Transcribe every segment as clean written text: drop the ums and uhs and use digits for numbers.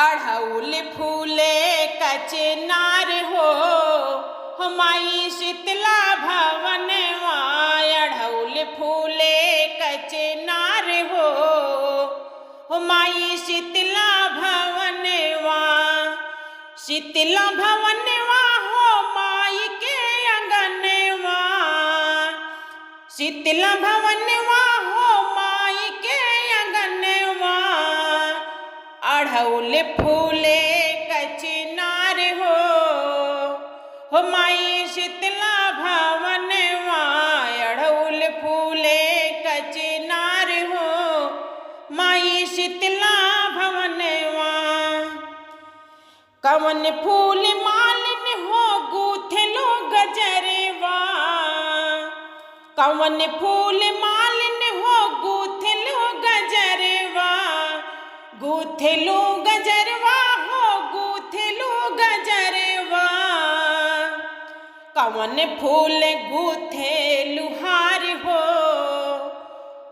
अढ़उल फूले कचनार हो माई शीतला भवनवा। अढ़उल फूले कचनार हो माई शीतला भवनवा। शीतला भवनवा हो माई के अंगनवा। शीतला भवनवा हो माई के अंगनवा। अढ़उल फूले कचनार हो माई शीतला भवनवा। अढ़उल फूले कचनार हो माई शीतला भवनवा। कवन फूल मालिन हो गूथलो गजरवा। कवन फूल मालिन हो गूथलो गजरवा। गूथलो गजरवा हो गूथलो गजरवा। कवन फूल गूथे लुहार हो।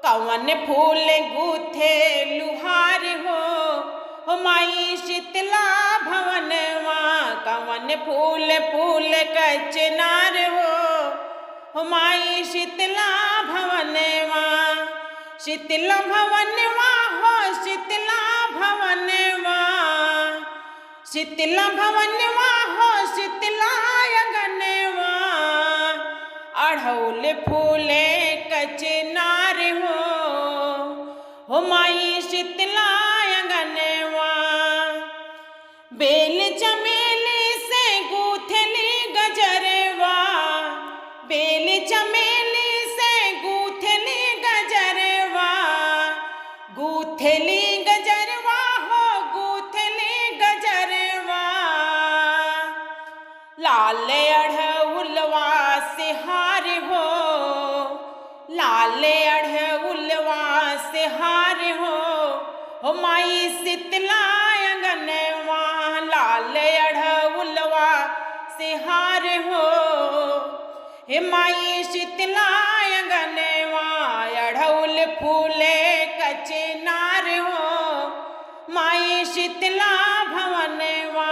कवन फूल गूथे लुहार हो माई शीतला भवनवा। कवन फूल फूल कचनार हो माई शीतला भवनवा। शीतला भवनवा हो शीतला भवनवा। शीतला भवनवा हो शीतला अंगनवा। अढ़उल फूले कचनार हो माई शीतला अंगनवा। बेल चमेली से गूथली गजरवा। बेल चमेली से गूथली गजरवा। गूथली गजरवा हो गूथली गजरवा। लाल अढ़उलवा से हार हो। लाल अढ़उलवा से हार हो माई शीतला अंगनवा। लाल अढ़उलवा से हार हो माई शीतला अंगनवा। अढ़उल फूले कचनार हो माई शीतला भवनवा।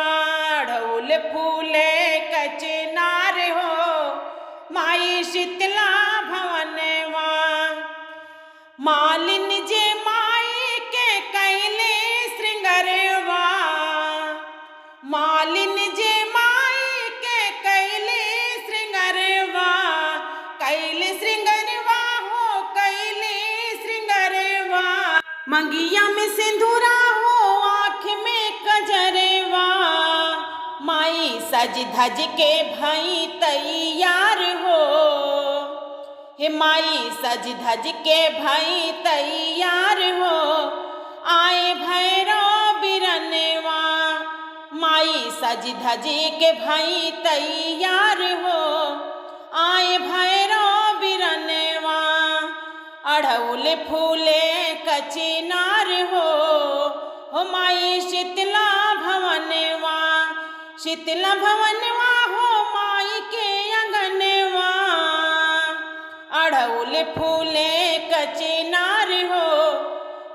अढ़उल फूले कचनार हो माई शीतला भवनवा। मालिन जे माई के कैले श्रृंगरवा। मालिन जे माई के कैले श्रृंगरवा। कैले श्रृंगरवा हो कैले श्रृंगरवा। मंगिया में सिंदूरा हो आँख में कजरवा। माई सज धज के भई तैयार हो। हे माई सज धज के भई तैयार हो। आए भैरव बिरनवा। माई सज धज के भई तैयार हो। आए भैरव बिरनवा। अढ़उल फूले कचनार हो माई शीतला भवनवा। शीतला भवनवा हो माई के अंगनवा। अढ़उल फूले कचनार हो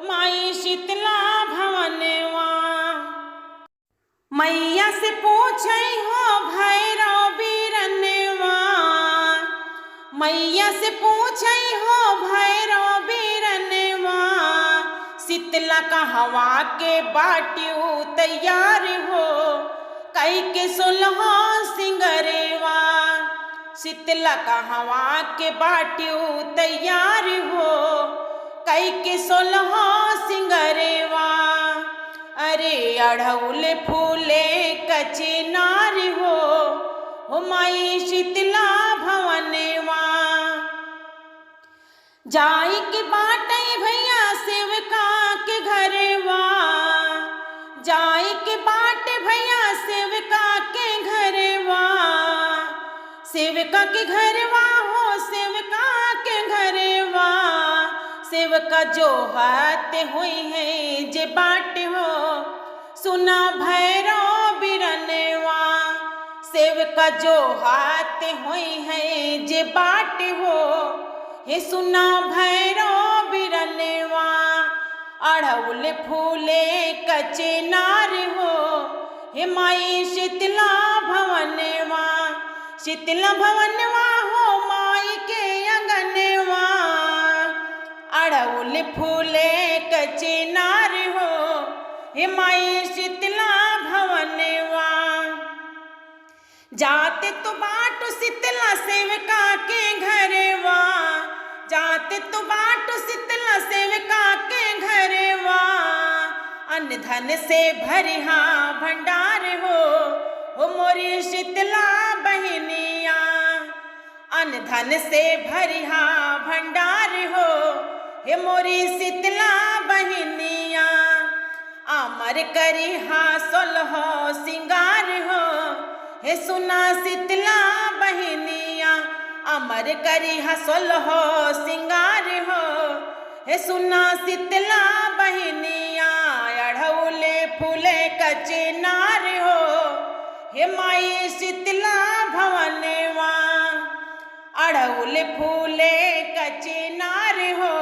माई शीतला भवनवा। मैया से पूछै हो भैरव बिरनवा। मैया से पूछै हो भैरव बिरनवा। शीतला कहवा के बाटियो तैयार हो कई के सोलहा सिंगरवा। शीतला कहवा के बाटियो तैयार हो कई के सोलहा सिंगरवा। अरे अढ़उल फूले कचनार हो माई शीतला भवनवा। जाई के बाटै भैया सेवका के घरवा। जाई के बाट भैया सेवका के घरवा। सेवका के घरवा हो सेवका के घरवा। सेवका जो हाथ हुई है जे बाट हो सुना भैरव बिरनवा। सेवका जो हाथ हुई है जे बाट हो हे सुना भैरव बिरनवा। अढ़उल फूले कचनार हो हे माई शीतला भवनवा, शीतला भवनवा हो माई के अंगनवा। अड़उल फूले कचनार हो, हे माई शीतला भवनवा। जाते तो बाटो शीतला सेविका के घरवा, जाते तो बाटो शीतला सेविका के घरवा। अन्न धन से भरिहा भंडार हो मोरी शीतला बहनिया। अन्न धन से भरिहा भंडार हो, हे मोरी शीतला बहनिया। अमर करिहा सोलह सिंगार हो, हे सुना शीतला बहनिया। अमर करिहा सोलह सिंगार हो, हे सुना शीतला बहनिया। अड़उले फूले कचनार हो, हे माई शीतला भवनवा। अड़उल फूले कचनार हो,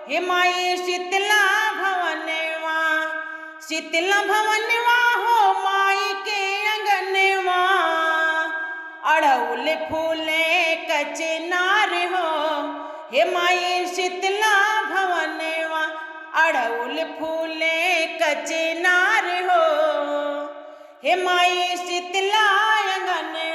हे माई शीतला भवनवा। शीतला भवनवा हो माई के अंगनवा। अड़उल फूले कचनार हो, हे माई शीतला भवनवा। अड़उल फूले कचनार हो, हे माई शीतला अंगनवा।